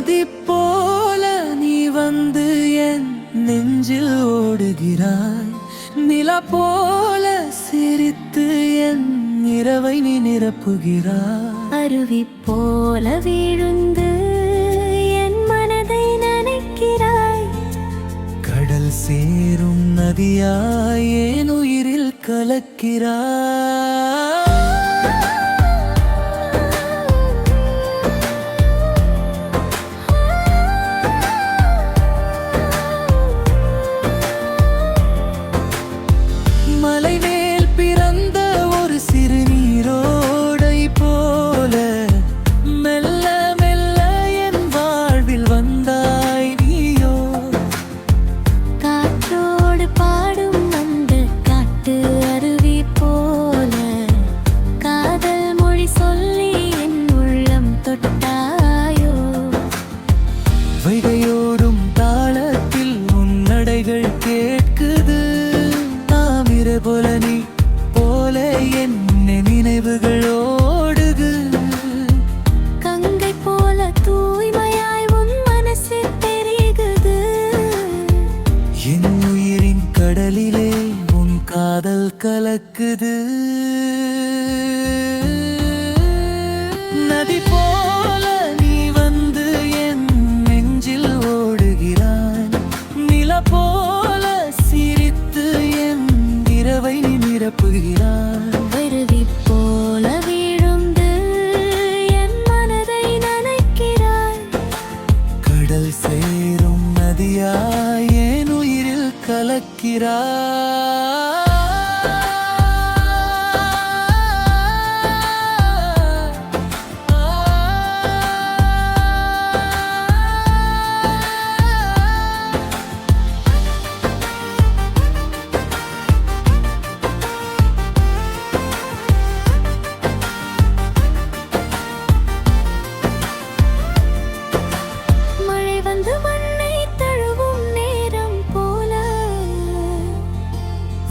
நதி போல நீ வந்து என் நெஞ்சில் ஓடுகிறாய். நிலா போல சிரித்து என் இரவை நீ நிரப்புகிறாய். அருவி போல விழுந்து என் மனதை நனைக்கிறாய். கடல் சேரும் நதியாய் என் உயிரில் கலக்கிறாய். மலை மேல் பிறந்த ஒரு சிறு நீரோடை போல மெல்ல மெல்ல என் வாழ்வில் வந்தாய் நீயோ. காற்றோடு பாடும் அந்த காட்டு அருவி போல காதல் மொழி சொல்லி என் உள்ளம் தொட்டாயோ. வைகையோடும் தாளத்தில் உன் நடைகள் கேட்குது. தாமிர போல நீ போல என் நினைவுகள் ஓடுகு. கங்கை போல தூய்மையாய் உன் மனசு தெரிகுது. என் உயிரின் கடலிலே உன் காதல் கலக்குது. நதி போல நீ வந்து என் நெஞ்சில் ஓடுகிறாய். நில போல சிரித்து என் இரவை நீ நிரப்புகிறாய். அருவி போல விழுந்து என் மனதை நனைக்கிறாய். கடல் சேரும் நதியாய் என் உயிரில் கலக்கிறாய். மழை வந்து மண்ணை தழுவும் நேரம் போல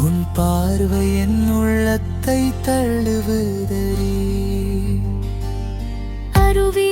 உன் பார்வை என் உள்ளத்தை தழுவுதே. அருவி